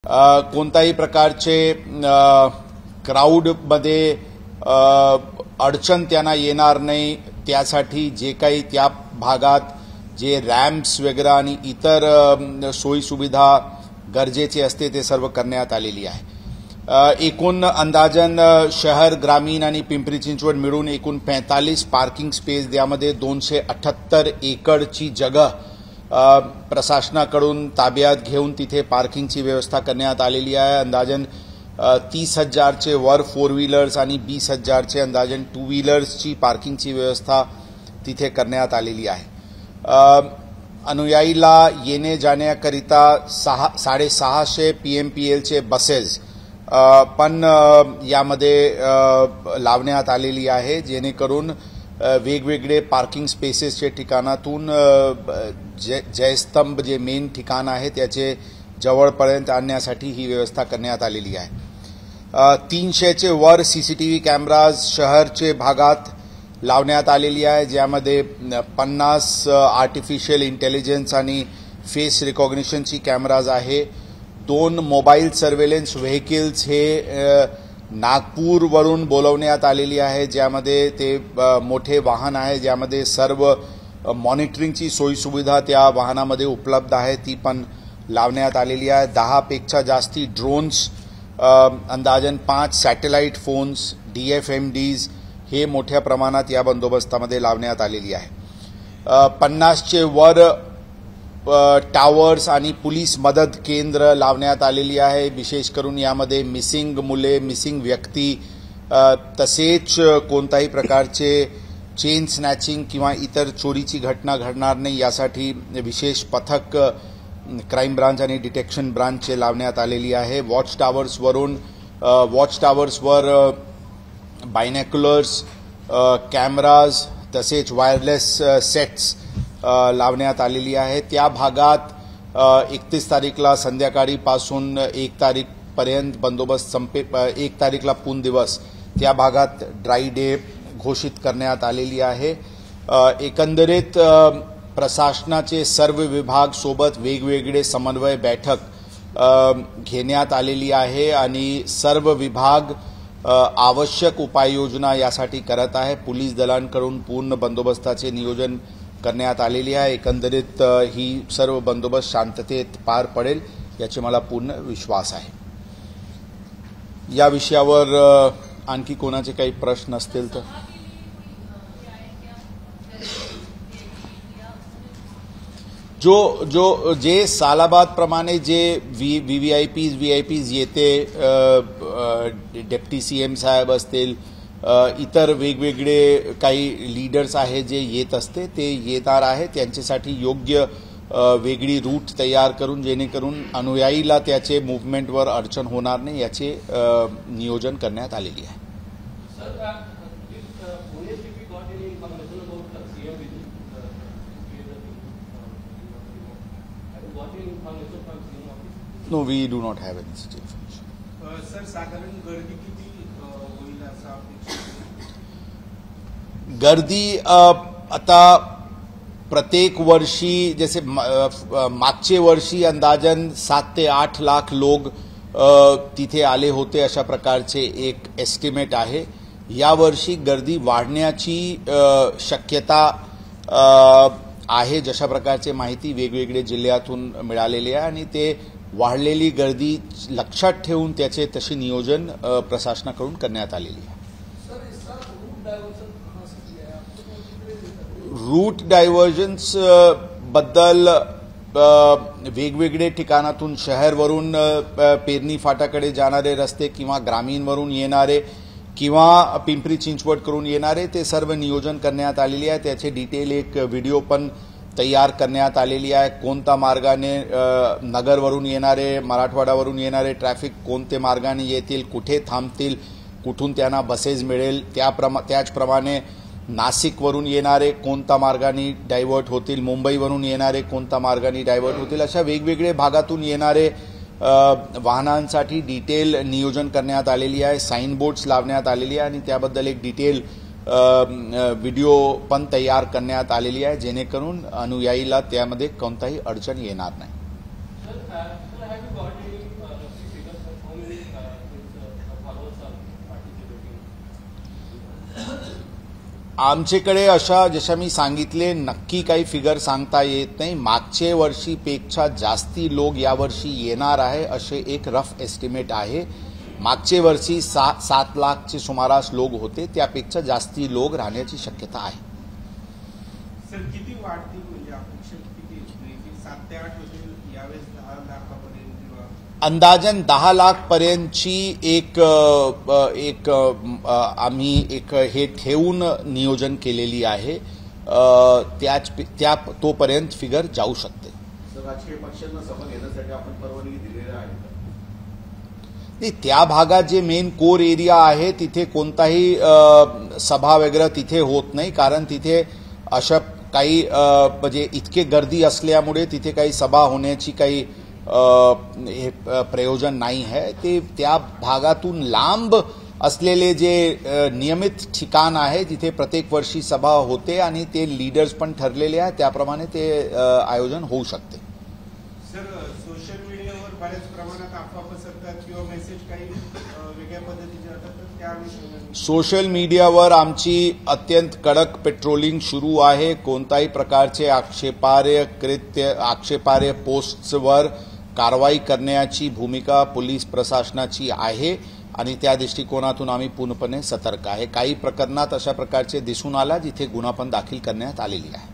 कोणत्याही प्रकारचे क्राउडमध्ये अडचण त्यांना येणार नाही त्यासाठी जे काही त्या भागात जे रॅम्प्स वगैरे आणि इतर सोयी सुविधा गरजेचे असते ते सर्व करण्यात आलेली आहे। एकूण अंदाजन शहर ग्रामीण आणि पिंपरी चिंचवड मिळून एकूण 45 पार्किंग स्पेस यामध्ये 278 एकरची जागा प्रशासनाकडून ताब्यात घेऊन तिथे पार्किंगची व्यवस्था करण्यात आलेली आहे। अंदाजन 30,000चे वर 4 व्हीलर्स आणि 20,000चे अंदाजन 2 व्हीलर्सची पार्किंगची व्यवस्था तिथे करण्यात आलेली आहे। अनुयायीला येणे जाण्याकरिता 650 PMPLचे बसेस पण यामध्ये लावण्यात आलेली आहे, जेणेकरून वेगवेगळे पार्किंग स्पेसेसचे ठिकाणातून जयस्तंभ जे मेन ठिकाण आहे त्याचे जवळपर्यंत आणण्यासाठी ही व्यवस्था करण्यात आलेली आहे। 300चे वर सीसीटीव्ही कॅमेराज शहरचे भागात लावण्यात आलेली आहे, ज्यामध्ये 50 आर्टिफिशियल इंटेलिजन्स आणि फेस रिकॉग्निशनची कॅमेराज आहे। 2 मोबाईल सर्व्हेलन्स व्हेकल्स हे नागपूरवरून बोलवण्यात आलेली आहे, ज्यामध्ये ते मोठे वाहन आहे, ज्यामध्ये सर्व मॉनिटरिंगची सोयी सुविधा त्या वाहनामध्ये उपलब्ध आहे, ती पण लावण्यात आलेली आहे। 10 पेक्षा जास्ती ड्रोन्स, अंदाजन 5 सॅटेलाइट फोन्स, DFMDs हे मोठ्या प्रमाणात या बंदोबस्तामध्ये लावण्यात आलेली आहे। 50चे वर टावर्स आणि पोलीस मदत केंद्र लावण्यात आलेली आहे। विशेष करून यामध्ये मिसिंग मुले, मिसिंग व्यक्ती तसेच कोणत्याही प्रकारचे चेन स्नॅचिंग किंवा इतर चोरीची घटना घडणार नाही यासाठी विशेष पथक क्राईम ब्रांच आणि डिटेक्शन ब्रांचचे लावण्यात आलेली आहे। वॉच टावर्सवर बायनॅक्युलर्स, कॅमेराज तसेच वायरलेस सेट्स लावण्यात आलेली आहे। त्या भागात 31 तारीखला संध्याकाळीपासून 1 तारीखपर्यंत बंदोबस्त 1 तारीखला पूर्ण दिवस त्या भागात ड्राय डे घोषित करण्यात आलेली आहे। एकंदरीत प्रशासनाचे सर्व विभाग सोबत वेगवेगळे समन्वय बैठक घेण्यात आलेली आहे आणि सर्व विभाग आवश्यक उपाययोजना यासाठी करत आहे। पोलीस दलांकडून पूर्ण बंदोबस्ताचे नियोजन करण्यात आलेली आहे। एकंदरीत ही सर्व बंदोबस्त शांततेत पार पडेल याची मला पूर्ण विश्वास आहे। या विषयावर आणखी कोणाचे काही प्रश्न असतील तर जे सालाबाद प्रमाणे जे व्हीआयपीज येते, डेप्टी सीएम साहेब असतील, इतर वेगवेगळे काही लीडर्स आहे जे येत असते ते येणार आहे, त्यांच्यासाठी योग्य वेगळी रूट तयार करून जेणेकरून अनुयायीला त्याचे मूव्हमेंटवर अडचण होणार नाही याचे नियोजन करण्यात आलेली आहे। No, we do not have any such information. Sir, साधारण गर्दी किती होईल असा गर्दी आता प्रत्येक वर्षी जैसे मागचे वर्षी अंदाजन 7 ते 8 लाख लोक तिथे आले होते अशा प्रकारचे एक एस्टिमेट आहे। या वर्षी गर्दी वाढण्याची शक्यता आहे, जशा प्रकारची माहिती वेगवेगळे जिल्ह्यातून मिळालेली आहे आणि ते वाढलेली गर्दी लक्षात ठेवून त्याचे तसे नियोजन प्रशासनाकडून करण्यात आलेले आहे। रूट डायव्हर्जन्स बद्दल वेगवेगळे ठिकाणातून शहरवरून पेरणी फाटाकडे जाणारे रस्ते किंवा ग्रामीणवरून येणारे किंवा पिंपरी चिंचवड करून येणारे ते सर्व नियोजन करण्यात आलेले आहे। त्याचे डिटेल एक व्हिडिओ पण तयार करण्यात आलेली आहे। कोणत्या मार्गाने नगरवरून येणारे, मराठवाड्यावरून येणारे ट्रॅफिक कोणते मार्गाने येतील, कुठे थांबतील, कुठून त्यांना बसेस मिळेल, त्याचप्रमाणे नाशिकवरून येणारे कोणत्या मार्गाने डायव्हर्ट होतील, मुंबईवरून येणारे कोणत्या मार्गाने डायव्हर्ट होतील, अशा वेगवेगळे भागातून येणारे वाहनांसाठी डिटेल नियोजन करण्यात आलेली आहे। साइन बोर्ड्स लावण्यात आलेली आहे आणि त्याबद्दल एक डिटेल व्हिडिओ पण तयार करण्यात आलेली आहे, जेणेकरून अनुयायीला त्यामध्ये कोणताही अडचण येणार नाही। आमच्याकडे अशा जशा मी सांगितले नक्की काही फिगर सांगता येत नाही. मागच्या वर्षीपेक्षा जास्ती लोक यावर्षी येणार आहे असे एक रफ एस्टिमेट आहे. मागच्या वर्षी 7 लाखचे सुमारास लोक होते, त्यापेक्षा जास्ती लोक राहण्याची शक्यता आहे. सर किती वाढतील म्हणजे अपेक्षा किती 7 ते 8 होतील यावेळेस 10 लाखापर्यंत किंवा अंदाजन 10 लाख पर्यंतची एक आम्ही एक हे ठेवून नियोजन केलेली आहे. त्या तोपर्यंत फिगर जाऊ शकते. राजकीय पक्षांना सभा घेण्यासाठी आपण परवानगी दिलेली आहे नाही, त्या भागात जे मेन कोर एरिया आहे तिथे कोणताही सभा वगैरे तिथे होत नाही, कारण तिथे अशा काही म्हणजे इतके गर्दी असल्यामुळे तिथे काही सभा होण्याची काही प्रयोजन नाही आहे. ते त्या भागातून लांब असलेले जे नियमित ठिकाण आहे तिथे प्रत्येक वर्षी सभा होते आणि ते लीडर्स पण ठरलेले आहे, त्याप्रमाणे ते आयोजन होऊ शकते. सर सोशल मीडियावर बऱ्याच प्रमाणात अफवा पसरतात किंवा मेसेज काही वेगळ्या पद्धतीचे जातात, तर त्या अनुषंगाने सोशल मीडियावर आमची अत्यंत कडक पेट्रोलिंग सुरू आहे. कोणत्याही प्रकारचे आक्षेपार्ह पोस्ट्सवर कारवाई करण्याची भूमिका पोलीस प्रशासनाची आहे आणि त्या दृष्टिकोनातून आम्ही पूर्णपणे सतर्क आहे. काही प्रकरणात अशा प्रकारचे दिसून आला जिथे गुन्हा पण दाखल करण्यात आलेली आहे.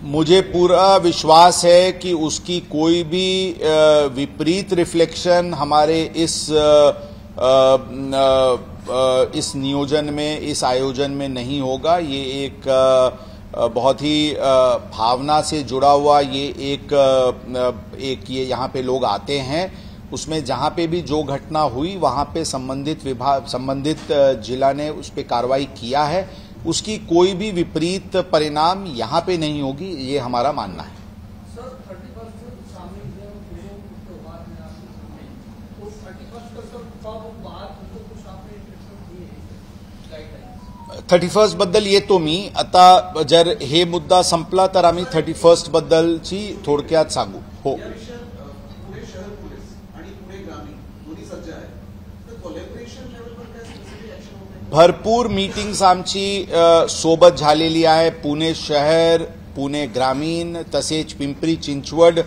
मुझे पूरा विश्वास है कि उसकी कोई भी विपरीत रिफ्लेक्शन हमारे इस नियोजन में, इस आयोजन में नहीं होगा. ये एक बहुत ही भावना से जुड़ा हुआ ये यहाँ पे लोग आते हैं. उसमें जहां पे भी जो घटना हुई वहां पे संबंधित जिला ने उस पर कार्रवाई किया है. उसकी कोई भी विपरीत परिणाम यहाँ पे नहीं होगी, ये हमारा मानना है. सर 31 सामने त्योहार में आपने 31 का सर कब बात कुछ आपने 31 बद्दल येतो मी. आता जर हे मुद्दा संपला तर आम्ही 31 बद्दलची थोडक्यात सांगू. हो, पुणे शहर पोलीस आणि पुणे ग्रामीण दोन्ही सज्ज आहे, तर कोलॅबोरेशन लेवलवर काय स्पेसिफिक ऍक्शन होत आहे? भरपूर मीटिंग्स आमची सोबत झालेली आहे. पुणे शहर, पुणे ग्रामीण तसेच पिंपरी चिंचवड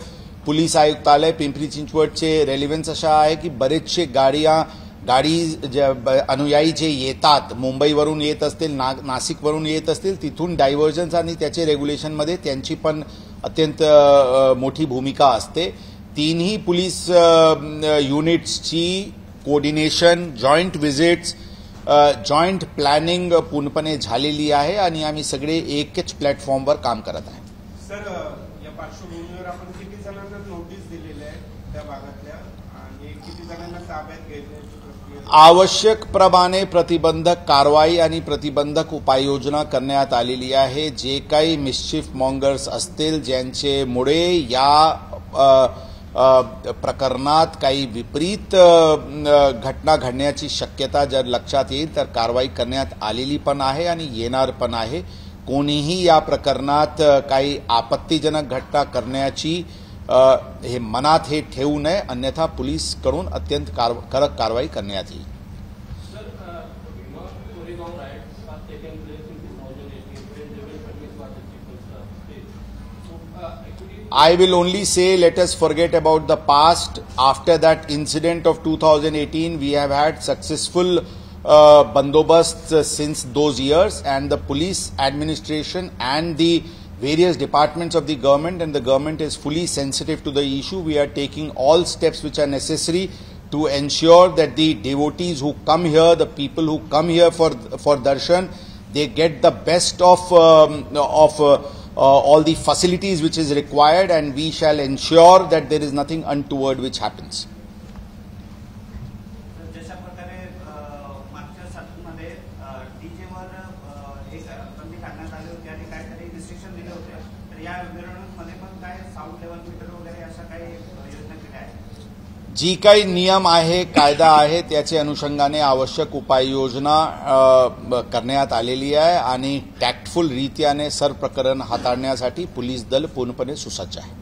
पोलीस आयुक्तालय. पिंपरी चिंचवडचे रेलिव्हन्स अशा आहे की बरेचसे गाडी अनुयायी जे येतात, मुंबईवरून येत असतील, नाशिकवरून येत असतील, तिथून डायव्हर्जन्स आणि त्याचे रेग्युलेशनमध्ये त्यांची पण अत्यंत मोठी भूमिका असते. तीनही पोलीस युनिट्सची coordination, joint visits, joint planning पूर्णपणे झालेली आहे आणि आम्ही सगळे एकच प्लॅटफॉर्मवर काम करत आहे. सर या पार्श्वभूमीवर आपण किती जणांना नोटीस दिलेली आहे त्या भागातल्या आणि किती जणांना ताब्यात घ्यायची प्रक्रिया? आवश्यक प्रमाणे प्रतिबंधक कारवाई आणि प्रतिबंधक उपाययोजना करण्यात आलेली आहे. जे काही मिस्चिफ मॉंगर्स असतील, ज्यांच्यामुळे या प्रकरणात काही विपरीत घटना घडण्याची शक्यता जर लक्षात येईल तर कारवाई करण्यात आलेली पण आहे आणि येणार पण आहे. कोणीही या प्रकरणात काही आपत्तीजनक घटना करण्याची हे मनात हे ठेवू नये, अन्यथा पोलीसकडून अत्यंत कडक कारवाई करण्यात येईल. I will only say let us forget about the past. After that incident of 2018, we have had successful bandobast since those years, and the police administration and the various departments of the government is fully sensitive to the issue. We are taking all steps which are necessary to ensure that the devotees who come here, the people who come here for darshan, they get the best of all the facilities which is required, and we shall ensure that there is nothing untoward which happens. जशा प्रकारे मागच्या सत्रामध्ये डीजेवर एक बंदी घालण्यात आली होती आणि काहीतरी रिस्ट्रिक्शन दिले होते, तर या विरोधामध्ये पण काय साऊंड लेवल मीटर वगैरे अशा काही योजना केल्या आहेत? जी काही नियम आहे, कायदा आहे, त्याच्या अनुषंगाने आवश्यक उपाययोजना करण्यात आलेली आहे आणि टॅक्टफुल रीत्याने सर्व प्रकरण हाताळण्यासाठी पोलीस दल पूर्णपणे सुसज्ज आहे.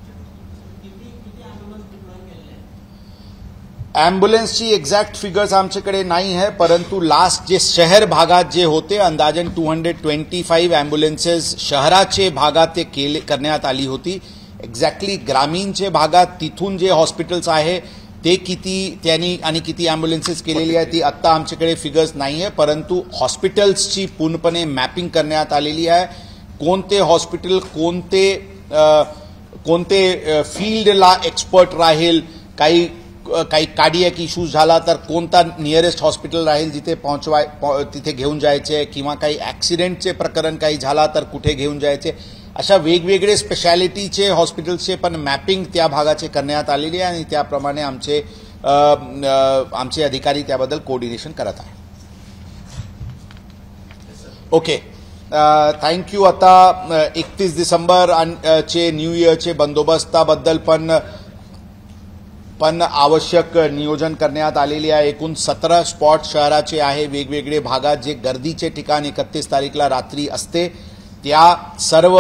ॲम्ब्युलन्सची एक्झॅक्ट फिगर्स आमच्याकडे नाही आहे, परंतु लास्ट जे शहर भागात जे होते अंदाजन 225 ॲम्ब्युलन्सेस शहराचे भागात ते करण्यात आली होती. एक्झॅक्टली ग्रामीणचे भागात तिथून जे हॉस्पिटल्स आहे ते किती त्यांनी आणि किती ॲम्ब्युलन्सेस केलेली आहे ती आत्ता आमच्याकडे फिगर्स नाही आहे, परंतु हॉस्पिटल्सची पूर्णपणे मॅपिंग करण्यात आलेली आहे. कोणते हॉस्पिटल कोणते फील्डला एक्सपर्ट राहील, काही कार्डियक इश्यूज झाला तर कोणता नियरेस्ट हॉस्पिटल राहील जिथे तिथे घेऊन जायचे, किंवा काही ॲक्सिडेंटचे प्रकरण काही झाला तर कुठे घेऊन जायचे, अशा वेगवेगळे स्पेशालिटीचे हॉस्पिटल्सचे पण मॅपिंग त्या भागाचे करण्यात आलेली आहे आणि त्याप्रमाणे आमचे अधिकारी त्याबद्दल कोऑर्डिनेशन करत आहे. Okay, thank you. आता 31 डिसेंबर चे न्यू इयरचे बंदोबस्ताबद्दल पण आवश्यक नियोजन करण्यात आलेले आहे. एकूण 17 स्पॉट शहराचे आहे वेगवेगळे भागात जे गर्दीचे ठिकाण 31 तारीखला रात्री असते. त्या सर्व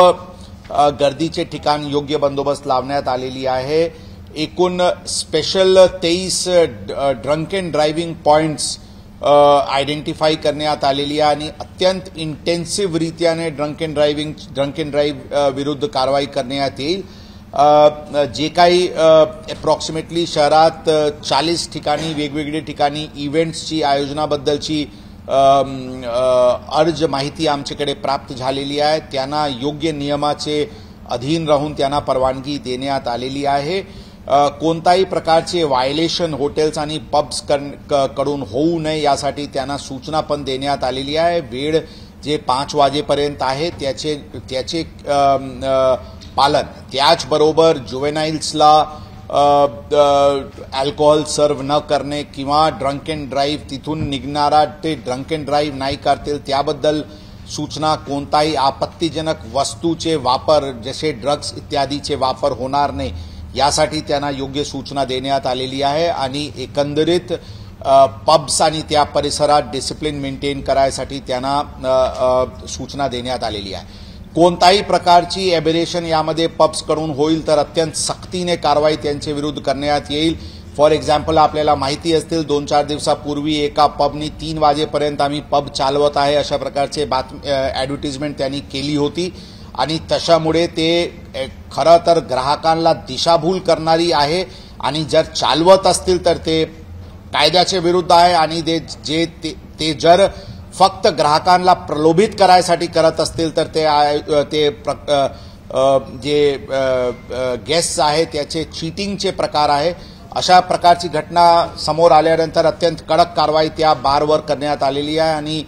गर्दीचे ठिकाण योग्य बंदोबस्त लावण्यात आलेली आहे. एकूण special 23 drunk and driving points identify करण्यात आलेली आहे आणि अत्यंत इंटेन्सिव्ह रीत्याने ड्रंक अँड ड्राईव्ह विरुद्ध कारवाई करण्यात येईल. जे काही अप्रॉक्सिमेटली शहरात 40 ठिकाणी वेगवेगळे ठिकाणी इव्हेंट्सची आयोजनाबद्दलची अर्ज माहिती आमच्याकडे प्राप्त झालेली आहे. त्यांना योग्य नियमाचे अधीन राहून त्यांना परवानगी देण्यात आलेली आहे. कोणताही प्रकारचे व्हायलेशन हॉटेल्स आणि पब्स कडून होऊ नये यासाठी त्यांना सूचना पण देण्यात आलेली आहे. वेळ जे 5 वाजेपर्यंत आहे त्याचे पालन, त्याचबरोबर जुवेनाइल्सला अल्कोहोल सर्व न करणे किंवा ड्रंक अँड ड्राईव्ह तिथून निघणारा ते ड्रंक अँड ड्राईव्ह नाही करतील त्याबद्दल सूचना. कोणताही आपत्तीजनक वस्तूचे वापर जसे ड्रग्स इत्यादीचे वापर होणार नाही यासाठी त्यांना योग्य सूचना देण्यात आलेली आहे. आणि एकंदरीत पब्स आणि त्या परिसरात डिसिप्लिन मेंटेन करायसाठी त्यांना सूचना देण्यात आलेली आहे. कोणताही प्रकारची एबेरेशन यामध्ये पब्सकडून होईल तर अत्यंत सक्तीने कारवाई त्यांच्या विरुद्ध करण्यात येईल. फॉर एक्झाम्पल, आपल्याला माहिती असतील 2-4 दिवसापूर्वी एका पबनी 3 वाजेपर्यंत आम्ही पब चालवत आहे अशा प्रकारचे ॲडव्हर्टिजमेंट त्यांनी केली होती आणि तशामुळे ते खरं तर ग्राहकांना दिशाभूल करणारी आहे आणि जर चालवत असतील तर ते कायद्याच्या विरुद्ध आहे आणि ते जर फक्त ग्राहकांना प्रलोभित करायसाठी करत असतील तर ते जे गेस्ट आहे त्याचे चीटिंगचे प्रकार आहे. अशा प्रकारची घटना समोर आल्यानंतर अत्यंत कडक कारवाई त्या बारवर करण्यात आलेली आहे आणि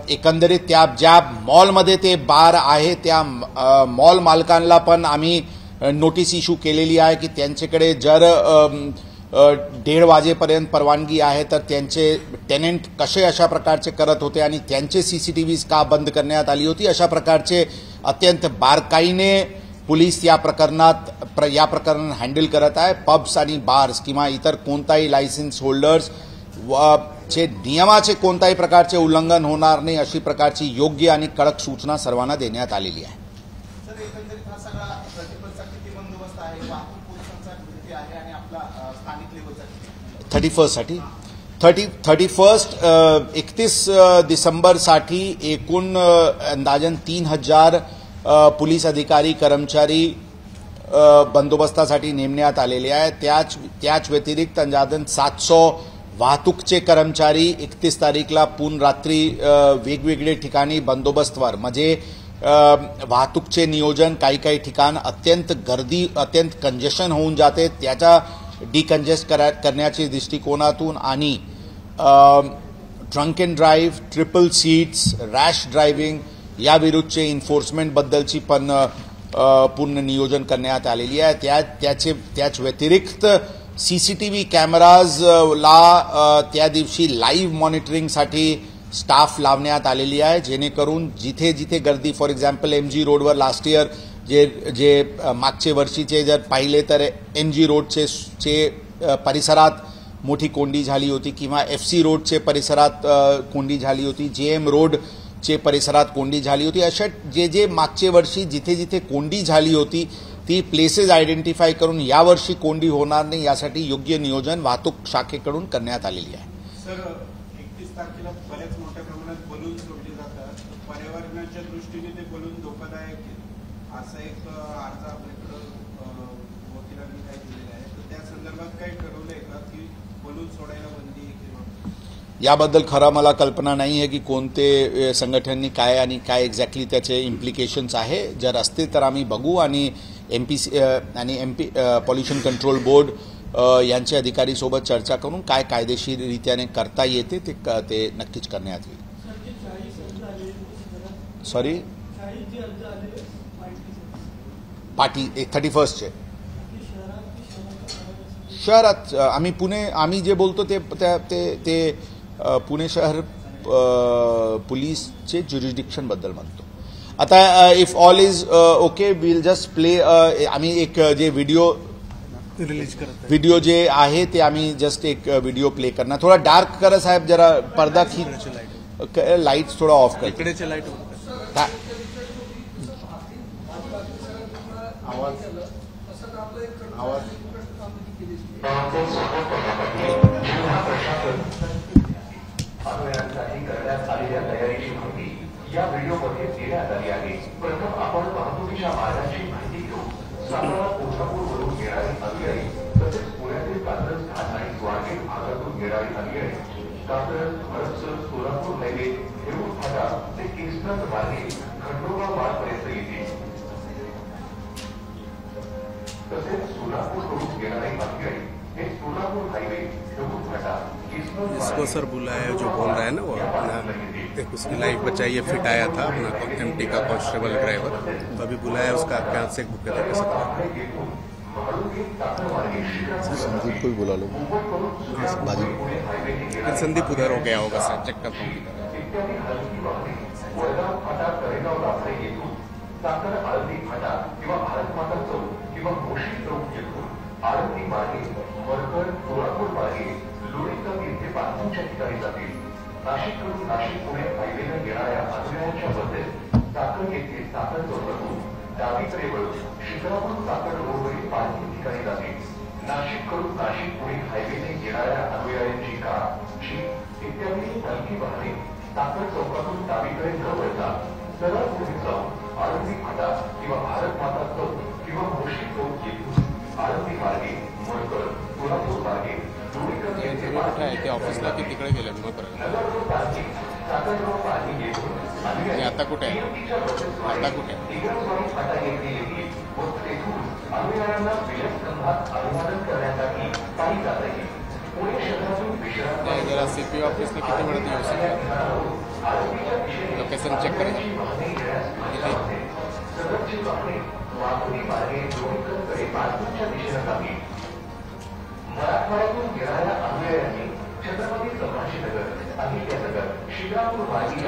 एकंदरीत त्या ज्या मॉलमध्ये ते बार आहे त्या मॉल मालकांना पण आम्ही नोटीस इश्यू केलेली आहे की त्यांच्याकडे जर 1:30 वाजेपर्यंत परवानगी आहे तर त्यांचे टेनेंट कसे अशा प्रकारचे करत होते आणि त्यांचे सीसीटीव्हीज का बंद करण्यात आली होती. अशा प्रकारचे अत्यंत बारकाईने पोलीस या प्रकरण हँडल करत आहे. पब्स आणि बार्स किंवा इतर कोणताही लायसन्स होल्डर्स चे नियमाचे कोणत्याही प्रकारचे उल्लंघन होणार नाही अशी प्रकारची योग्य आणि कडक सूचना सर्वांना देण्यात आलेली आहे. सर, एकंदरीत हा सगळा प्रतिबंधचा किती बंदोबस्त आहे, वाहतूक पोलिसांचा किती आहे आणि आपला स्थानिक लेवलचा 31 साठी 31 डिसेंबरसाठी एकूण अंदाजन 3000 पोलीस अधिकारी कर्मचारी बंदोबस्तासाठी नेमण्यात आलेले आहेत. त्याच व्यतिरिक्त अंदाजन 700 वाहतूकचे कर्मचारी 31 तारीखला पूर्ण रात्री वेगवेगळे ठिकाणी बंदोबस्तवर म्हणजे वाहतूकचे नियोजन काही ठिकाण अत्यंत कंजेशन होऊन जाते त्याचा डिकंजेस्ट करण्याच्या दृष्टिकोनातून आणि drunk and drive, triple seats, rash driving या विरुद्धचे एन्फोर्समेंट बद्दलची पण पूर्ण नियोजन करण्यात आलेली आहे. त्याच व्यतिरिक्त सीसीटीव्ही कॅमेराजला त्या दिवशी लाईव्ह मॉनिटरिंगसाठी स्टाफ लावण्यात आलेली आहे जेणेकरून जिथे गर्दी फॉर एक्झाम्पल MG रोडवर लास्ट इयर जे मागचे वर्षीचे जर पाहिले तर MG रोडचे परिसरात मोठी कोंडी झाली होती किंवा FC रोडचे परिसरात कोंडी झाली होती, JM रोडचे परिसरात कोंडी झाली होती. अशा जे मागचे वर्षी जिथे कोंडी झाली होती ती प्लेसेस आयडेंटिफाय करून यावर्षी कोंडी होणार नाही यासाठी योग्य नियोजन वाहतूक शाखेकडून करण्यात आलेली आहे. सर 31 तारखेला बऱ्याच मोठ्या प्रमाणात बलून सोडले जातात. पर्यावरणाच्या दृष्टीने ते बलून धोकादायक आहे असा एक अर्ज आपल्याकडं वकिलांनी काय दिलेला आहे. तर त्या संदर्भात काही ठरवलंय का की बलून सोडायला बंदी किंवा याबद्दल खरं मला कल्पना नाही आहे की कोणते संघटनांनी काय आणि काय एक्झॅक्टली त्याचे इम्प्लिकेशन्स आहे. जर असतील तर आम्ही बघू आणि MPC आणि पॉल्युशन कंट्रोल बोर्ड यांचे अधिकारी सोबत चर्चा करून काय कायदेशीररित्याने करता येते ते नक्कीच करण्यात येईल. सॉरी पार्टी 31चे शहरात आम्ही जे बोलतो ते पुणे शहर पोलीसचे ज्युरिडिक्शन बद्दल म्हणतो. आता if all is okay will just play आम्ही एक जे व्हिडिओ जे आहे ते आम्ही जस्ट एक व्हिडिओ प्ले करणार. थोडा डार्क करा साहेब, जरा पडदा लाईट्स थोडा ऑफ कर. इकडेचे लाईट अनुयायांसाठी करण्यात आलेल्या तयारीची माहिती या व्हिडिओमध्ये देण्यात आली आहे. प्रथम आपण वाहतुकीच्या मार्गाची माहिती घेऊ. सातारा कोल्हापूरवरून येणारी अनुयायी तसेच पुण्यातील कात्रज घाट आणि स्वारगेट भागातून येणारी अनुयायी कात्रज हडपसर सोलापूर हायवे हेरूर फाटा ते किंग्स्टन मार्गे खंडोबा मार्गपर्यंत येतील. तसेच सोलापूरकडून येणारी अनुयायी हे सोलापूर हाईवे हेरूर फाटा जिसको सर बुलाया जो बोल रहा है ना वो अपना उसकी लाइफ बचाइए फिट आया था अपना MT का कांस्टेबल ड्राइवर, तो अभी बुलाया उसका आपके हाथ से एक बुक दे सकता संदीप को भी बुला लो. फिर संदीप उधर हो गया होगा सर, चेक करता हूँ. आळंदी मार्गे मरकड सोलापूर मार्गे लोणीकर येथे पार्किंगच्या ठिकाणी जातील. नाशिककडून नाशिक पुणे हायवेला येणाऱ्या अनुयायांच्या बसेस चाकण येथे चाकण चौकातून डावीकडे वळून शिक्रापूर चाकण रोडवरील पार्किंग ठिकाणी जातील. नाशिककडून नाशिक पुणे हायवेने येणाऱ्या अनुयायांची कार, जीप इत्यादी हलकी वाहने चाकण चौकातून डावीकडे न वळता सरळ पुढे जाऊन आळंदी फाटा किंवा भारत माता चौक किंवा मोशी चौक येथून आळंदी मार्गे मरकड सोलापूर मार्गे ते ऑफिसला की तिकडे गेले मग आता कुठे आहे? आता कुठे जरा CP ऑफिसला किती वेळात येऊ शकतो? लोकेशन चेक करेल. मराठवाड्यातून येणाऱ्या अनुयायांनी छत्रपती संभाजीनगर, अहिल्यानगर, शिक्रापूर मार्गे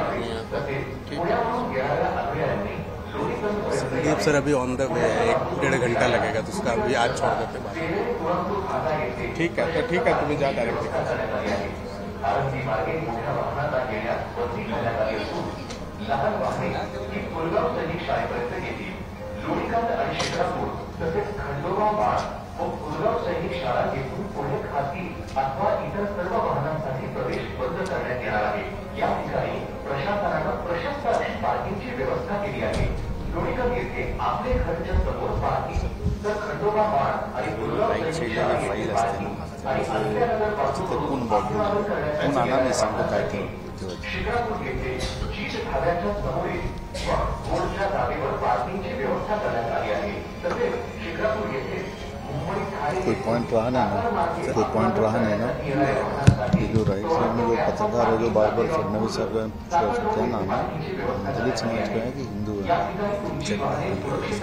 तसेच पुण्यावरून येणाऱ्या अनुयायांनी संदीप सर अभी ऑन द वे है, 1-1.5 घंटा लगेगा तो उसका अभी आज छोड़ देते बात. ठीक है तो ठीक है, तुम्ही जा डायरेक्ट. आळंदी मार्गे मोठ्या वाहनांना येण्यास बंदी करण्यात आली असून लहान वाहने ही कोलगाव सैनिक शाळेपर्यंत येतील. लोणीकांत आणि शिक्रापूर तसेच खंडोबा मार्ग व कोलगाव सैनिक शाळा येथून पुणे खाती अथवा इतर सर्व वाहनांसाठी प्रवेश बंद करण्यात येणार आहे. या ठिकाणी प्रशासनानं प्रशस्त अशी पार्किंगची व्यवस्था केली आहे. लोणीकांत येथे आपले घरच्या समोर पार्किंग, तर खंडोबा मार्ग आणि कोलगाव सैनिक शाळा येथे पार्किंग आणि अहिल्यानगर पासून शिक्रापूर येथे चीज धाब्याच्या समोरील रोडच्या जागेवर पार्किंगची व्यवस्था करण्यात आली आहे. तसेच शिक्रापूर येथे कोई पॉइंट रहा नहीं ना ये जो राइट साइड में जो पत्रकार है जो बार बार फडणवीस साहब का क्या नाम है दलित समाज का है कि हिंदू है,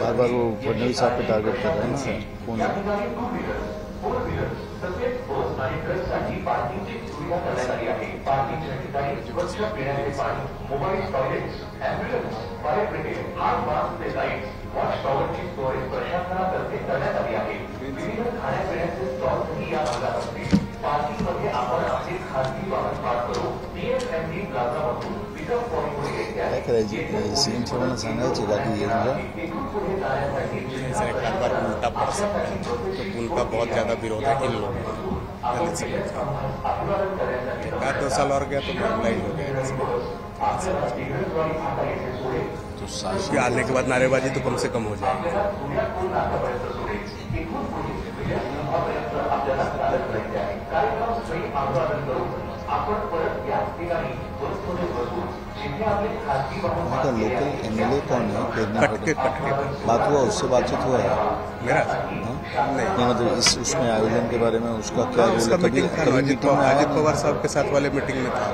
बार बार वो फडणवीस साहब पे टारगेट कर रहे हैं ना. कौन है? तसेच बस आणि ट्रकसाठी पार्किंगची सुविधा करण्यात आली आहे. पार्किंगच्या ठिकाणी स्वच्छ पिण्याचे पाणी, mobile toilets, ambulance, fire brigade, हार्ट मास्कचे लाईट्स, वॉच टॉवरची सोय प्रशासनातर्फे करण्यात आली आहे. विविध खाण्यापिण्याचे स्टॉल्सही या भागात असतील. पार्किंगमध्ये आपण आपले खासगी वाहन पार्क करू. TSMD प्लाझामधून पिकअप पॉईंटवर करायची सीएम साहेबांना सांगायचे का की येऊन जा. सर एक बार उल्टा पड़ सकता है तो पुल का बहुत ज़्यादा विरोध है इन लोगों का. दलित समाज का 2 साल और गया तो ब्लाइंड हो गया इसमें. तो उसके आने के बाद नारेबाजी तो कम से कम हो जाएगी. लोकल एमएलए कौन है? कटके बात हुआ, उससे बातचीत हुआ है मेरा नहीं, मतलब इस उसमें आयोजन के बारे में उसका क्या रोल उसका है? मीटिंग था अजित पवार साहब के साथ वाले मीटिंग में था.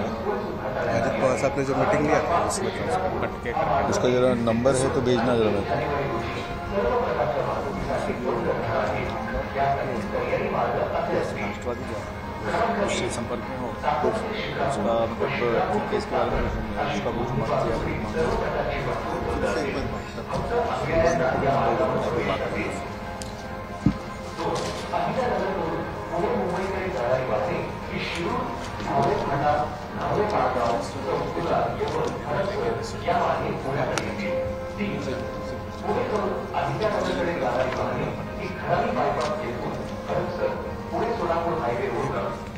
अजित पवार साहब ने जो मीटिंग लिया था उसमें था. उसको कटके उसका जरा नंबर है तो भेजना जरा मेरे को. उससे संपर्क में हो तो उसका मतलब केस के बारे में उसका कुछ मत पुणे सोलापूर हायवे रोड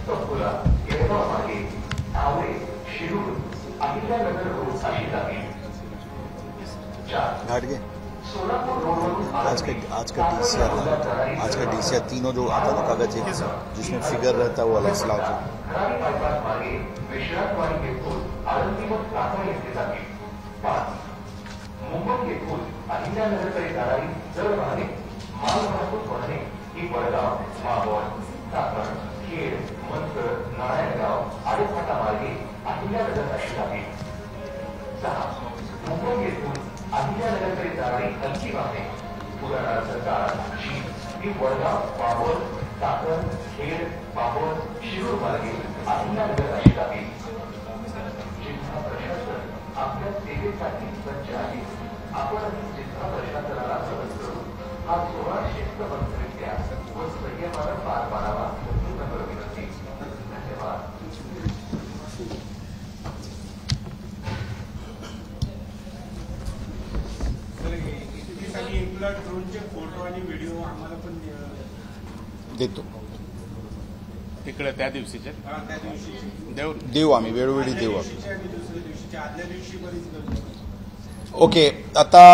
संकुला येळगाव मार्गे धावरे शिरूर अहिल्यानगर रोड अशी जागी. घाट गए सोलापूर रोडवरून आज का डीसीआर तीनों जो आता था कागज एक जिसमें फिगर रहता है वो अलग से लाओ. खराडी बायपास मार्गे विश्रांतवाडी येथून आळंदी व काका येथे जागी. 5 मुंबई येथून अहिल्यानगरकडे जाणारी जड वाहने माल वाहतूक वाहने ही वडगाव मावळ चाकण खेड मनसर नारायणगाव आडेफाटा मार्गे अहिल्यानगर अशी जागी. 6 मुंबई येथून अहिल्यानगरकडे जाणारी हलकी वाहने पुराणाचं काळ ही वडगाव मावळ चाकण खेड मावळ शिरूर मार्गे अहिल्यानगर अशी जागी. जिल्हा प्रशासन आपल्या सेवेसाठी सज्ज आहे. आपणही जिल्हा प्रशासनाला मदत करू. हा सोहळा शिस्तबद्धरित्या व संयमानं पार पाडावा ही नम्र विनंती. धन्यवाद. ड्रोनचे फोटो आणि व्हिडिओ आम्हाला पण देतो. तिकडे त्या दिवशीचे त्या दिवशीचे देऊ आम्ही वेळोवेळी देऊ. आणि दुसऱ्या दिवशीच्या आदल्या दिवशी बरीच गर्दी. ओके, आता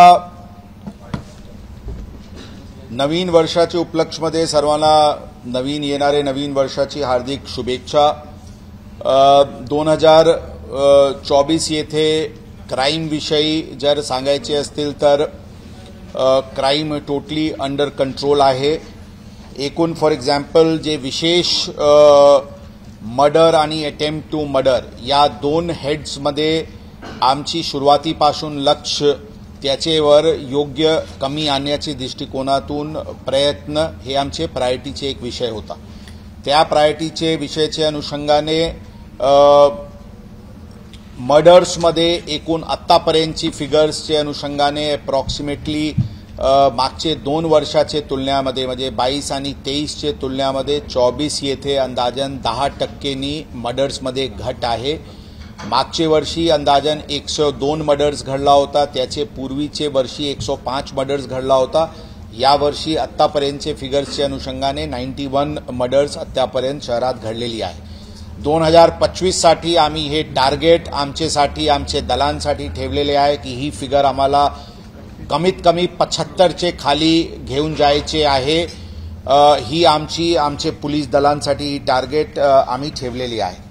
नवीन वर्षाच्या उपलक्ष्यमध्ये सर्वांना नवीन वर्षाची हार्दिक शुभेच्छा. 2024 येथे क्राईम विषयी जर सांगायचे असतील तर क्राईम टोटली अंडर कंट्रोल आहे. एकूण फॉर एक्झाम्पल जे विशेष मर्डर आणि अटेम्प्ट टू मर्डर या 2 हेड्समध्ये आमची सुरुवातीपासून लक्ष त्याचेवर योग्य कमी आणण्याच्या दृष्टिकोनातून प्रयत्न हे आमचे प्रायोरिटीचे एक विषय होता. त्या प्रायोरिटीचे विषयाच्या अनुषंगाने मर्डर्समध्ये एकूण आत्तापर्यंतची फिगर्सच्या अनुषंगाने अप्रॉक्सिमेटली मागचे 2 वर्षाचे तुलनेमध्ये म्हणजे 22 आणि 23चे तुलनेमध्ये 24 येथे अंदाजन 10% मर्डर्समध्ये घट आहे. मागचे वर्षी अंदाजन 102 मर्डर्स घडला होता. त्याचे पूर्वीचे वर्षी 105 मर्डर्स घडला होता. या वर्षी आत्तापर्यंतचे फिगर्सच्या अनुषंगाने 91 मर्डर्स आत्तापर्यंत शहरात घडलेली आहे. 2025 साठी आम्ही हे टार्गेट आमचेसाठी आमचे दलांसाठी ठेवलेले आहे की ही फिगर आम्हाला कमीत कमी 75चे खाली घेऊन जायचे आहे. ही आमचे पोलीस दलांसाठी ही टार्गेट आम्ही ठेवलेली आहे.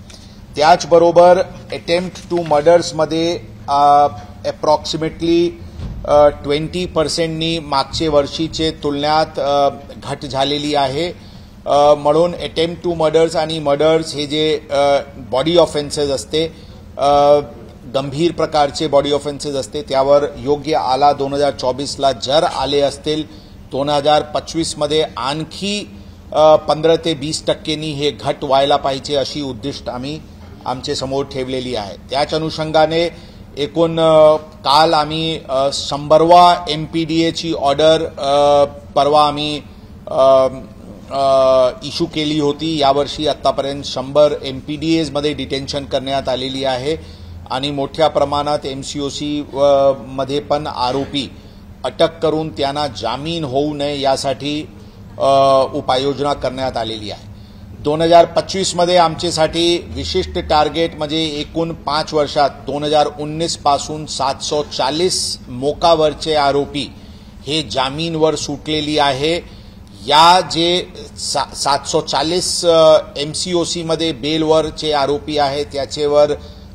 त्याचबरोबर अटेम्प्ट टू मर्डर्समध्ये अप्रॉक्सिमेटली 20% मागचे वर्षीचे तुलनेत घट झालेली आहे. म्हणून अटेम्प्ट टू मर्डर्स आणि मर्डर्स हे जे बॉडी ऑफेन्सेस असते गंभीर प्रकारचे बॉडी ऑफेन्सेस असते त्यावर योग्य आला 2024ला जर आले असतील 2025मध्ये आणखी 15 ते 20% हे घट व्हायला पाहिजे अशी उद्दिष्ट आम्ही आमचे समोर ठेवलेली आहे. त्याच अनुषंगाने एकूण काल आम्ही 100वा MPDAची ऑर्डर परवा आम्ही इश्यू केली होती. यावर्षी आतापर्यंत 100 MPDAs मध्ये डिटेन्शन करण्यात आलेली आहे. आणि मोठ्या प्रमाणात MCOC मध्ये पण आरोपी अटक करून त्यांना जामीन होऊ नये यासाठी उपाययोजना करण्यात आलेली आहे. 2025 मध्ये आमच्यासाठी विशिष्ट टार्गेट म्हणजे एकूण 5 वर्षात 2019 पासून 740 मोकावरचे आरोपी हे जामीनवर सुटलेली आहे. या जे 740 MCOC मध्ये बेलवरचे आरोपी आहेत त्याच्यावर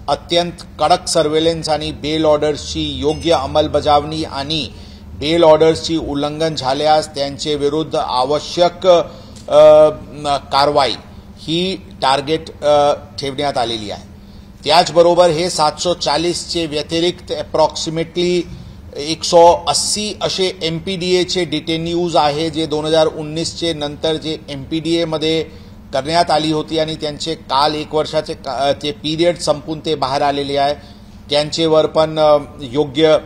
अत्यंत कडक सर्व्हेलन्स आणि बेल ऑर्डर्सची योग्य अंमलबजावणी आणि बेल ऑर्डर्सची उल्लंघन झाल्यास त्यांचे विरुद्ध आवश्यक कारवाई ही टार्गेट ठेवण्यात आलेली आहे. त्याचबरोबर हे 740चे व्यतिरिक्त अप्रॉक्सिमेटली 180 असे MPDAचे डिटेन्यूज आहे जे 2019चे नंतर जे MPDA मध्ये करण्यात आली होती आणि त्यांचे काल 1 वर्षाचे ते पिरियड संपून ते बाहेर आलेले आहे. त्यांच्यावर पण योग्य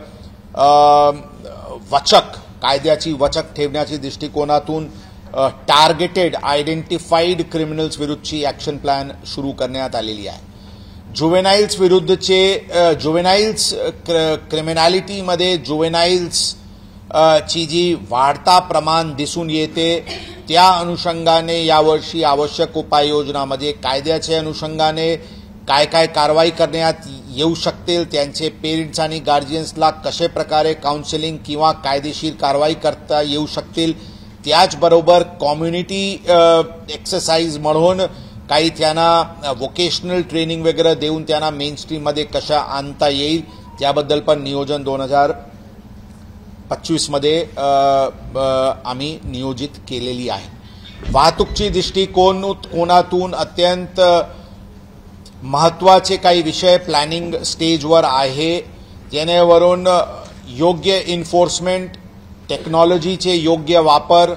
वचक कायद्याची वचक ठेवण्याच्या दृष्टिकोनातून टार्गेटेड आयडेंटिफाईड क्रिमिनल्स विरुद्धची ॲक्शन प्लॅन सुरू करण्यात आलेली आहे. जुवेनाइल्स विरुद्धचे जुवेनाइल्स क्रिमिनॅलिटीमध्ये जुवेनाइल्स ची जी वाढता प्रमाण दिसून येते त्या अनुषंगाने यावर्षी आवश्यक उपाययोजनामध्ये कायद्याच्या अनुषंगाने काय काय कारवाई करण्यात येऊ शकतील, त्यांचे पेरेंट्स आणि गार्जियन्सला कशा प्रकारे काउन्सिलिंग किंवा कायदेशीर कारवाई करता येऊ शकतील, त्याचबरोबर कम्युनिटी एक्सरसाइज म्हणून काही त्यांना वोकेशनल ट्रेनिंग वगैरे देऊन त्यांना मेनस्ट्रीममध्ये कशा आणता येईल त्याबद्दल पण नियोजन 2025 मध्ये आम्ही नियोजित केलेली आहे. वाहतूकची दृष्टिकोनातून अत्यंत महत्त्वाचे काही विषय प्लॅनिंग स्टेजवर आहे, जेणेवरून योग्य एन्फोर्समेंट, टेक्नॉलॉजीचे योग्य वापर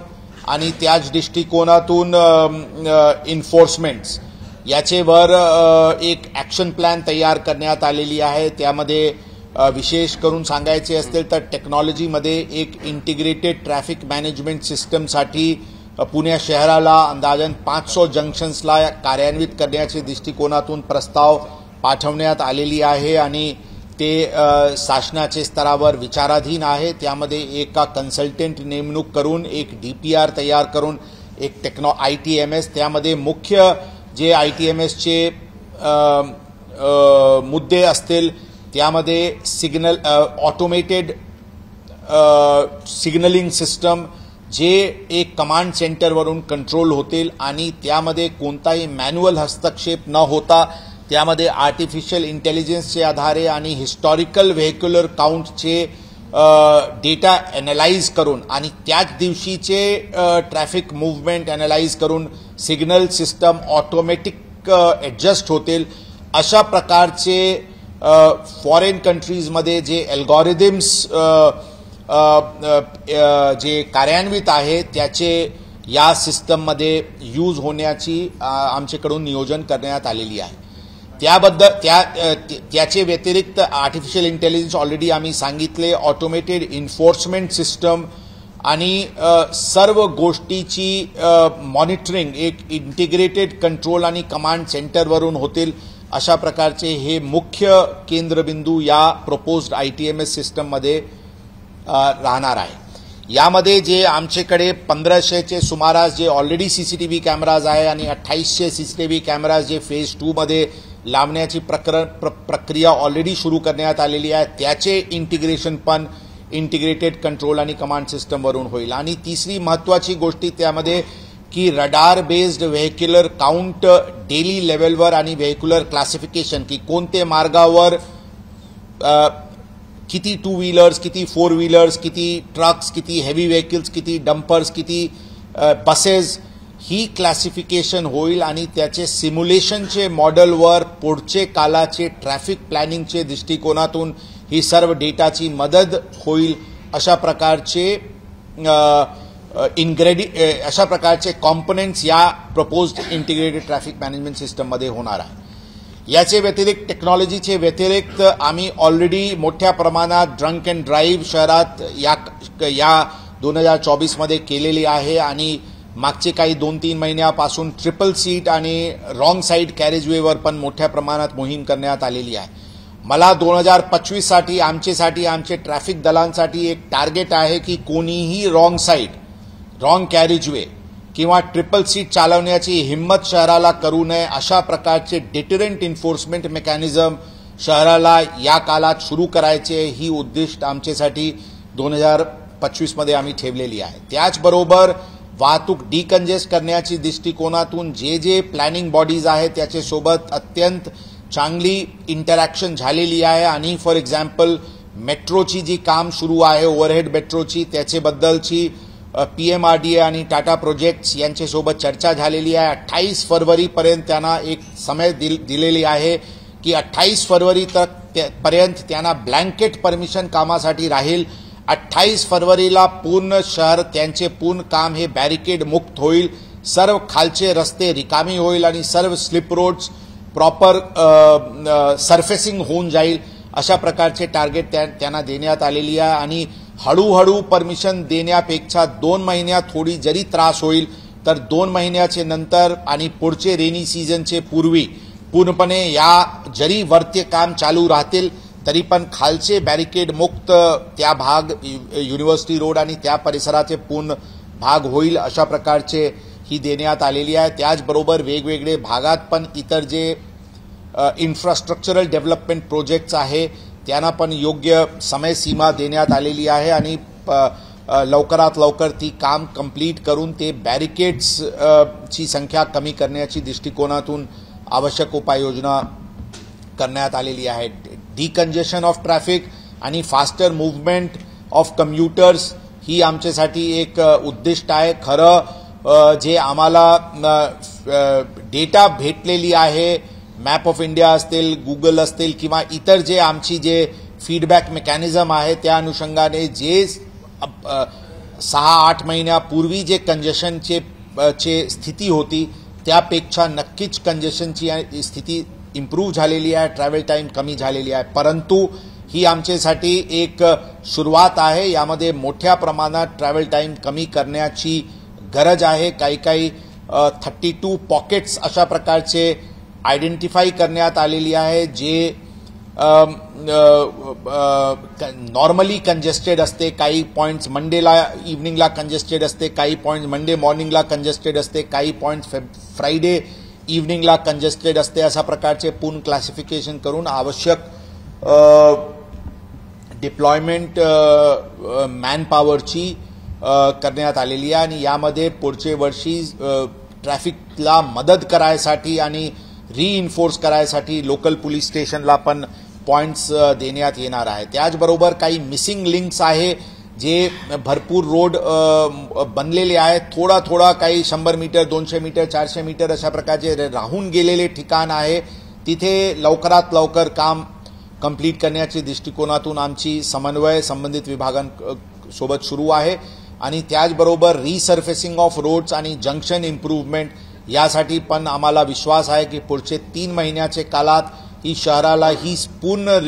आणि त्याच दृष्टिकोनातून एन्फोर्समेंट्स याचेवर एक ॲक्शन प्लॅन तयार करण्यात आलेली आहे. त्यामध्ये विशेष करून सांगायचे असतील तर टेक्नॉलॉजीमध्ये एक इंटिग्रेटेड ट्रॅफिक मॅनेजमेंट सिस्टमसाठी पुणे शहराला अंदाजन 500 जंक्शन्सला कार्यान्वित करण्याच्या दृष्टिकोनातून प्रस्ताव पाठवण्यात आलेली आहे आणि ते शासनाच्या स्तरावर विचाराधीन आहे. त्यामध्ये एका कन्सल्टंट नेमणूक करून एक DPR तयार करून एक ITMS त्यामध्ये मुख्य जे ITMSचे मुद्दे असतील त्यामध्ये ऑटोमेटेड सिग्नलिंग सिस्टम जे एक कमांड सेंटरवरून कंट्रोल होतील आणि त्यामध्ये कोणताही मॅन्युअल हस्तक्षेप न होता त्यामध्ये आर्टिफिशियल इंटेलिजन्सचे आधारे आणि हिस्टॉरिकल व्हेक्युलर काउंटचे डेटा ॲनालाइज करून आणि त्याच दिवशीचे ट्रॅफिक मूव्हमेंट ॲनालाइज करून सिग्नल सिस्टम ऑटोमॅटिक ॲडजस्ट होतील. अशा प्रकारचे फॉरेन कंट्रीजमध्ये जे अल्गोरिदम्स जे कार्यान्वित आहे त्याचे या सिस्टममध्ये यूज होण्याची आमच्याकडून नियोजन करण्यात आलेली आहे. त्याचे व्यतिरिक्त आर्टिफिशियल इंटेलिजन्स ऑलरेडी आम्ही सांगितले, ऑटोमेटेड एन्फोर्समेंट सिस्टम आणि सर्व गोष्टीची मॉनिटरिंग एक इंटिग्रेटेड कंट्रोल आणि कमांड सेंटरवरून होतील. अशा प्रकारचे हे मुख्य केंद्रबिंदू या प्रपोज्ड ITMS सिस्टममध्ये राहणार आहे. यामध्ये जे आमच्याकडे 1500चे सुमारास जे ऑलरेडी CCTV कॅमेराज आहे आणि 2800 CCTV कॅमेराज जे फेज 2 मध्ये लावण्याची प्रक्रिया ऑलरेडी सुरू करण्यात आलेली आहे, त्याचे इंटिग्रेशन पण इंटिग्रेटेड कंट्रोल आणि कमांड सिस्टमवरून होईल. आणि तिसरी महत्त्वाची गोष्टी त्यामध्ये की रडार बेस्ड व्हेक्युलर काउंट डेली लेवलवर आणि व्हेक्युलर क्लासिफिकेशन की कोणते मार्गावर किती 2 व्हीलर्स, किती 4 व्हीलर्स, किती ट्रक्स, किती हेवी व्हेकल्स, किती डंपर्स, किती बसेस ही क्लासिफिकेशन होईल आणि त्याचे सिम्युलेशनचे मॉडेलवर पुढचे कालाचे ट्रॅफिक प्लॅनिंगचे दृष्टिकोनातून ही सर्व डेटाची मदत होईल. अशा प्रकारचे कॉम्पोनेंट्स या प्रपोज्ड इंटिग्रेटेड ट्रॅफिक मॅनेजमेंट सिस्टममध्ये होणार आहे. याचे व्यतिरिक्त टेक्नॉलॉजीचे व्यतिरिक्त आम्ही ऑलरेडी मोठ्या प्रमाणात ड्रंक अँड ड्राईव्ह शहरात या 2024 मध्ये केलेली आहे आणि मागचे काही 2-3 महिन्यापासून ट्रिपल सीट आणि रॉंग साईड कॅरेजवेवर पण मोठ्या प्रमाणात मोहीम करण्यात आलेली आहे. मला 2025 साठी आमचे ट्रॅफिक दलांसाठी एक टार्गेट आहे की कोणीही रॉंग साईड, रॉंग कॅरेजवे किंवा ट्रिपल सीट चालवण्याची हिम्मत शहराला करू नये, अशा प्रकारचे डिटरंट एन्फोर्समेंट मेकॅनिझम शहराला या काळात सुरू करायचे, ही उद्दिष्ट आमच्यासाठी 2025 मध्ये आम्ही ठेवलेली आहे. त्याचबरोबर वाहतूक डिकंजेस्ट करण्याची दृष्टिकोनातून जे प्लॅनिंग बॉडीज आहेत त्याच्यासोबत अत्यंत चांगली इंटरॅक्शन झालेली आहे आणि फॉर एक्झाम्पल मेट्रोची जी काम सुरू आहे, ओव्हरहेड मेट्रोची, त्याच्याबद्दलची PMRDA आणि टाटा प्रोजेक्ट्स यांच्यासोबत चर्चा झालेली आहे. 28 फरवरीपर्यंत त्यांना एक समय दिलेली आहे की 28 फरवरी पर्यंत त्यांना ब्लँकेट परमिशन कामासाठी राहील. 28 फरवरीला पूर्ण शहर त्यांचे पूर्ण काम हे बॅरिकेड मुक्त होईल, सर्व खालचे रस्ते रिकामी होईल आणि सर्व स्लिप रोड्स प्रॉपर सरफेसिंग होऊन जाईल, अशा प्रकारचे टार्गेट त्यांना देण्यात आलेली आहे. आणि हळूहळू परमिशन देण्यापेक्षा 2 महिन्यात थोडी जरी त्रास होईल तर 2 महिन्याचे नंतर आणि पुढचे रेनी सीझनचे पूर्वी पूर्णपणे या जरी वरती काम चालू राहतील तरी पण खालचे बॅरिकेड मुक्त त्या भाग युनिव्हर्सिटी रोड आणि त्या परिसराचे पूर्ण भाग होईल, अशा प्रकारचे ही देण्यात आलेली आहे. त्याचबरोबर वेगवेगळे भागात पण इतर जे इन्फ्रास्ट्रक्चरल डेव्हलपमेंट प्रोजेक्ट्स आहे त्यांना पण योग्य समय सीमा देण्यात आलेली आहे आणि लवकरात लवकर ती काम कंप्लीट करून ते बॅरिकेड्स ची संख्या कमी करण्याची दृष्टिकोनातून आवश्यक उपाययोजना करण्यात आलेली आहे. डिकंजेशन ऑफ ट्रॅफिक आणि फास्टर मूव्हमेंट ऑफ कम्युटर्स ही आमच्यासाठी एक उद्दिष्ट आहे. खरं जे आम्हाला डेटा भेटलेली आहे, मॅप ऑफ इंडिया असतील, गुगल असतील किंवा इतर जे आमची जे फीडबॅक मेकॅनिझम आहे त्या अनुषंगाने जे 6-8 महिन्यापूर्वी जे कंजेशनचे स्थिती होती त्यापेक्षा नक्कीच कंजेशनची स्थिती इम्प्रूव्ह झालेली आहे, ट्रॅव्हल टाइम कमी झालेली आहे. परंतु ही आमच्यासाठी एक सुरुवात आहे. यामध्ये मोठ्या प्रमाणात ट्रॅव्हल टाइम कमी करण्याची गरज आहे. काही 32 पॉकेट्स अशा प्रकारचे आयडेंटिफाई करण्यात आलेली आहे जे नॉर्मली कंजेस्टेड असते. काही पॉइंट्स मंडेला इव्हनिंगला कंजेस्टेड असते, काही पॉइंट्स मंडे मॉर्निंगला कंजेस्टेड असते, काही पॉइंट्स फ्रायडे इव्हनिंगला कंजेस्टेड असते. अशा प्रकारचे पूर्ण क्लासिफिकेशन करून आवश्यक डिप्लॉयमेंट मॅनपॉवरची करण्यात आलेली आहे आणि यामध्ये पुढचे वर्षी ट्रॅफिकला मदत करायसाठी आणि रिइन्फोर्स करायसाठी लोकल पोलीस स्टेशनला पण पॉइंट्स देण्यात येणार आहे. त्याचबरोबर काही मिसिंग लिंक्स आहे जे भरपूर रोड बनलेले आहेत, थोडा काही 100 मीटर, 200 मीटर, 400 मीटर अशा प्रकारचे राहून गेलेले ठिकाण आहे. तिथे लवकरात लवकर काम कंप्लीट करण्याच्या दृष्टिकोनातून आमची समन्वय संबंधित विभागांसोबत सुरू आहे आणि त्याचबरोबर रिसर्फेसिंग ऑफ रोड्स आणि जंक्शन इम्प्रूव्हमेंट यासाठी पण आम्हाला विश्वास आहे की पुढचे 3 महिन्याचे काळात ही शहराला ही पूर्ण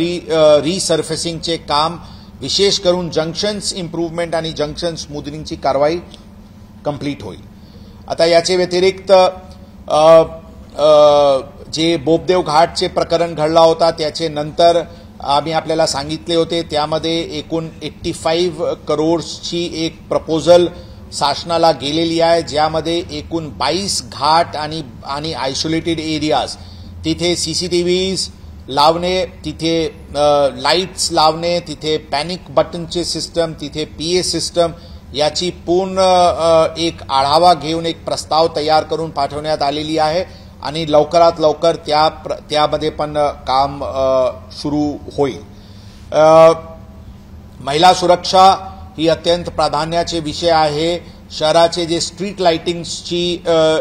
रिसर्फेसिंगचे काम, विशेष करून जंक्शन्स इम्प्रूव्हमेंट आणि जंक्शन स्मूथनिंगची कारवाई कंप्लीट होईल. आता याचे व्यतिरिक्त जे बोबदेव घाटचे प्रकरण घडला होता त्याचे नंतर आम्ही आपल्याला सांगितले होते, त्यामध्ये एकूण 85 करोडची एक प्रपोजल शासनाला गेलेली आहे, ज्यामध्ये एकूण 22 घाट आणि आयसोलेटेड एरियाज तिथे CCTVs लावणे, तिथे लाईट्स लावणे, तिथे पॅनिक बटनचे सिस्टम, तिथे PA सिस्टम याची पूर्ण एक आढावा घेऊन एक प्रस्ताव तयार करून पाठवण्यात आलेली आहे आणि लवकरात लवकर त्यामध्ये पण काम सुरू होईल. महिला सुरक्षा ही अत्यंत प्राधान्याचे विषय आहे. शहराचे जे स्ट्रीट लाइटिंग्सची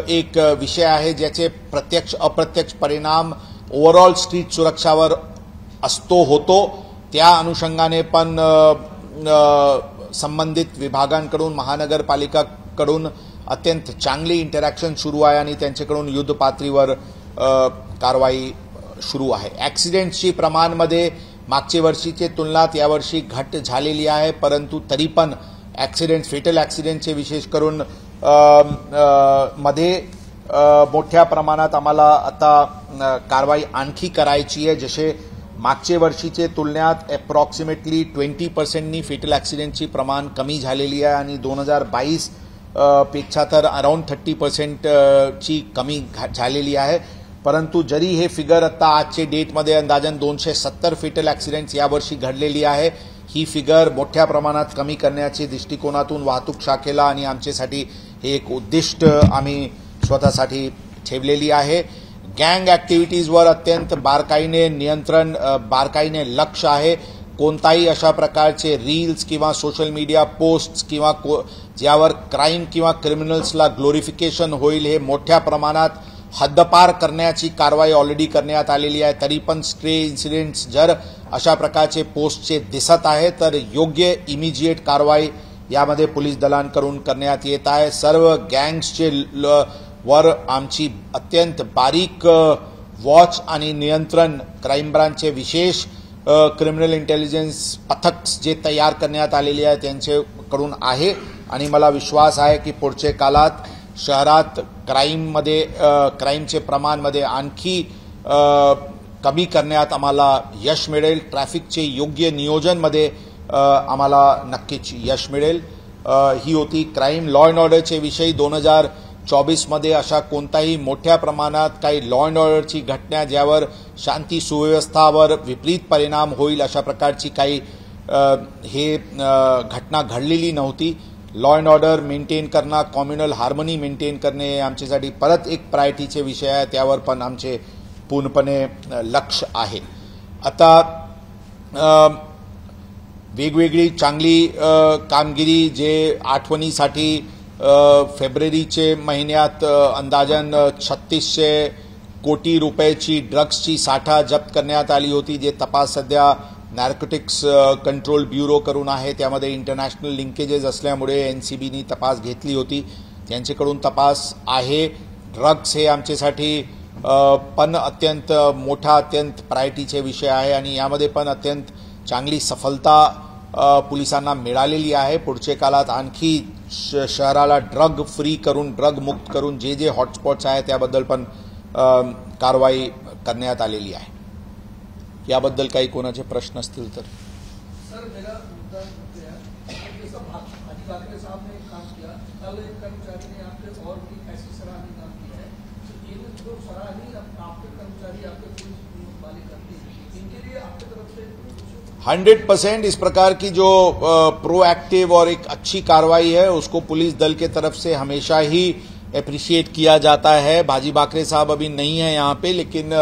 एक विषय आहे ज्याचे प्रत्यक्ष अप्रत्यक्ष परिणाम ओव्हरऑल स्ट्रीट सुरक्षावर होतो. त्या अनुषंगाने पण संबंधित विभागांकडून, महानगरपालिकाकडून अत्यंत चांगली इंटरॅक्शन सुरू आहे आणि त्यांच्याकडून युद्ध पातळीवर कारवाई सुरू आहे. ॲक्सिडेंट्सची प्रमाणमध्ये मागच्या वर्षीच्या तुलनात यावर्षी घट झालेली आहे, परंतु तरी पण फेटल ॲक्सिडेंटचे विशेष करून मध्ये मोठ्या प्रमाणात आम्हाला आता कारवाई आणखी करायची आहे. जसे मागचे वर्षीचे तुलनेत अप्रॉक्सिमेटली 20% फेटल ॲक्सिडेंटची प्रमाण कमी झालेली आहे आणि 2022 पेक्षा तर अराउंड 30% ची कमी झालेली आहे. परंतु जरी हे फिगर आता आजचे डेटमध्ये अंदाजन 270 फेटल ॲक्सिडेंट्स यावर्षी घडलेली आहे, ही फिगर मोठ्या प्रमाणात कमी करण्याच्या दृष्टिकोनातून वाहतूक शाखेला आणि आमच्यासाठी हे एक उद्दिष्ट आम्ही स्वतःसाठी ठेवलेली आहे. गँग ॲक्टिव्हिटीजवर अत्यंत बारकाईने नियंत्रण, बारकाईने लक्ष आहे. कोणताही अशा प्रकारचे रील्स किंवा सोशल मीडिया पोस्ट्स किंवा ज्यावर क्राईम किंवा क्रिमिनल्सला ग्लोरिफिकेशन होईल हे मोठ्या प्रमाणात हद्दपार करण्याची कारवाई ऑलरेडी करण्यात आलेली आहे. तरी पण स्ट्रे इन्सिडेंट्स जर अशा प्रकारचे पोस्टचे दिसत आहे तर योग्य इमिजिएट कारवाई यामध्ये पोलीस दलांकडून करण्यात येत आहे. सर्व गँग्सचे वर आमची अत्यंत बारीक वॉच आणि नियंत्रण क्राईम ब्रांचचे विशेष क्रिमिनल इंटेलिजन्स पथक जे तयार करण्यात आलेले आहे त्यांच्याकडून आहे आणि मला विश्वास आहे की पुढच्या काळात शहरात क्राईमचे प्रमाणमध्ये आणखी कमी करण्यात आम्हाला यश मिळेल. ट्रॅफिकचे योग्य नियोजनमध्ये आम्हाला नक्कीच यश मिळेल. ही होती क्राईम लॉ अँड ऑर्डरचे विषयी. 2024मध्ये अशा कोणताही मोठ्या प्रमाणात काही लॉ अँड ऑर्डरची घटना ज्यावर शांती सुव्यवस्थावर विपरीत परिणाम होईल अशा प्रकारची काही घटना घडलेली नव्हती. लॉ अँड ऑर्डर मेंटेन करणं, कॉम्युनल हार्मनी मेंटेन करणे हे आमच्यासाठी परत एक प्रायोरिटीचे विषय आहे. त्यावर पण आमचे पूर्णपणे लक्ष आहे. आता वेगवेगळी चांगली कामगिरी जे आठवणीसाठी फेब्रुवारीचे महिन्यात अंदाजन 3600 कोटी रुपयाची ड्रग्सची साठा जप्त करण्यात आली होती. जे तपास सध्या नार्कोटिक्स कंट्रोल ब्युरो करून आहे. त्यामध्ये इंटरनॅशनल लिंकेजेस असल्यामुळे एनसीबीनी तपास घेतली होती, त्यांच्याकडून तपास आहे. ड्रग्स हे आमच्यासाठी पण अत्यंत मोठा, अत्यंत प्रायोरिटीचे विषय आहे आणि यामध्ये पण अत्यंत चांगली सफलता पोलिसांना मिळालेली आहे. पुढच्या काळात आणखी शहराला ड्रग फ्री करून, ड्रग मुक्त करून जे हॉटस्पॉट्स आहेत त्याबद्दल पण कारवाई करण्यात आलेली आहे. याबद्दल काही कोणाचे प्रश्न असतील तर. सर मेरा मुद्दा जैसा भाजी बाकरे साहब ने काम किया, कल एक कर्मचारी ने आपके और भी ऐसी सराहनीय काम किया है. तो ये जो सराहनीय आपके कर्मचारी, आपके पुलिस वाले करते हैं, इनके लिए आपकी तरफ से 100% इस प्रकार की जो प्रोएक्टिव और एक अच्छी कार्रवाई है उसको पुलिस दल के तरफ से हमेशा ही अप्रिशिएट किया जाता है. भाजी बाकरे साहब अभी नहीं है यहाँ पे, लेकिन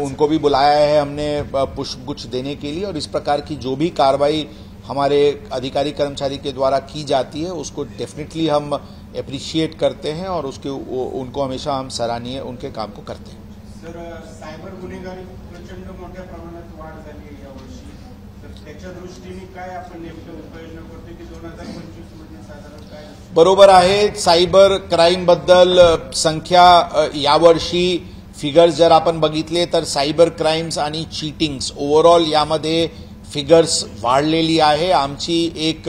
उनको भी बुलाया है हमने पुष्पगुच्छ देने के लिए. और इस प्रकार की जो भी कार्रवाई हमारे अधिकारी कर्मचारी के द्वारा की जाती है उसको डेफिनेटली हम अप्रिशिएट करते हैं और उनको हमेशा हम सराहनीय उनके काम को करते हैं. सर सायबर गुन्हेगारी प्रचंड मोठ्या प्रमाणात वाढ झाली आहे यावर्षी, तर त्याच्या दृष्टीने काय आपण नेमकं उपाययोजना करतो की 2025 मध्ये साधारण काय? बरोबर आहे. सायबर क्राईम बद्दल संख्या यावर्षी फिगर्स जर आपण बघितले तर सायबर क्राईम्स आणि चीटिंग्स ओव्हरऑल यामध्ये फिगर्स वाढलेली आहे. आमची एक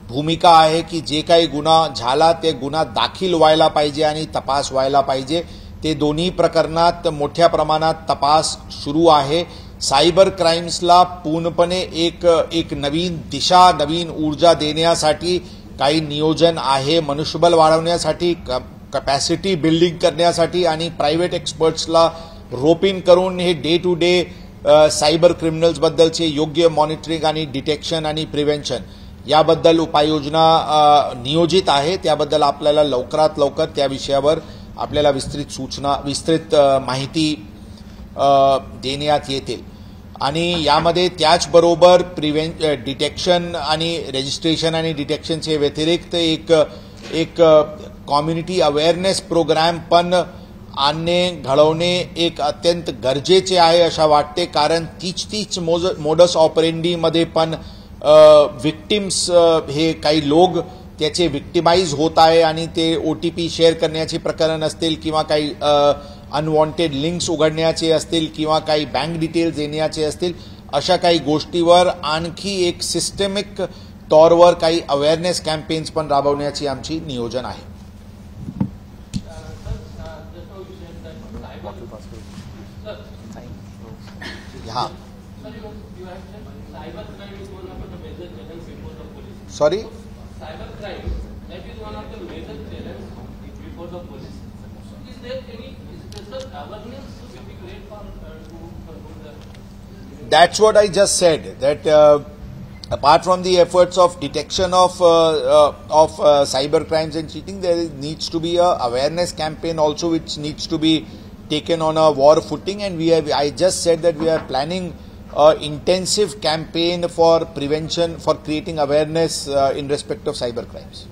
भूमिका आहे की जे काही गुन्हा झाला ते गुन्हा दाखल व्हायला पाहिजे आणि तपास व्हायला पाहिजे. ते दोन्ही प्रकरणात मोठ्या प्रमाणात तपास सुरू आहे. सायबर क्राईम्सला पूर्णपणे एक नवीन दिशा, नवीन ऊर्जा देण्यासाठी काही नियोजन आहे. मनुष्यबळ वाढवण्यासाठी, कॅपॅसिटी बिल्डिंग करण्यासाठी आणि प्रायव्हेट एक्सपर्ट्सला रोप इन करून हे day to day cyber criminals बद्दलचे योग्य मॉनिटरिंग आणि डिटेक्शन आणि प्रिव्हेन्शन याबद्दल उपाययोजना नियोजित आहे. त्याबद्दल आपल्याला लवकरात लवकर त्या विषयावर आपल्याला विस्तृत माहिती देण्यात येतील. आणि यामध्ये त्याचबरोबर डिटेक्शन आणि रजिस्ट्रेशन आणि डिटेक्शनचे व्यतिरिक्त एक कम्युनिटी अवेअरनेस प्रोग्राम पण आणणे, घडवणे एक अत्यंत गरजेचे आहे अशा वाटते. कारण तीच मोडस ऑपरेंडीमध्ये पण विक्टिम्स हे काही लोक त्याचे विक्टिमाइज होत आहे आणि ते OTP शेअर करण्याचे प्रकरण असतील किंवा काही अनवॉन्टेड लिंक्स उघडण्याचे असतील किंवा काही बँक डिटेल्स देण्याचे असतील, अशा काही गोष्टीवर आणखी एक सिस्टमिक तौरवर काही अवेअरनेस कॅम्पेन्स पण राबवण्याची आमची नियोजन आहे. Sorry? Cyber crime, that is one of the major challenges before the police. Is there any special awareness to be created for the? That's what I just said, that apart from the efforts of detection of cyber crimes and cheating, there needs to be a awareness campaign also, which needs to be taken on a war footing, and I just said that we are planning intensive campaign for prevention, for creating awareness in respect of cyber crimes.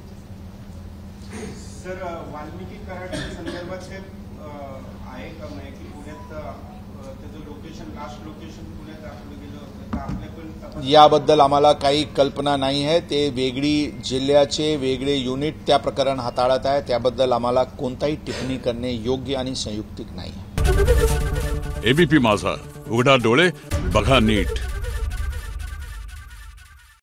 Sir Valmiki कराडच्या संदर्भात ते आहे का माहिती की पुण्यात त्याचं location, last location पुण्यात दाखवलं गेलं होतं, तर आपल्याकडे याबद्दल आम्हाला काही कल्पना नाही आहे. ते वेगळी जिल्ह्याचे वेगळे युनिट त्या प्रकरण हाताळत आहे. त्याबद्दल आम्हाला कोणताही टिप्पणी करणे योग्य आणि संयुक्तिक नाही. एबीपी माझा, उघडा डोळे बघा नीट.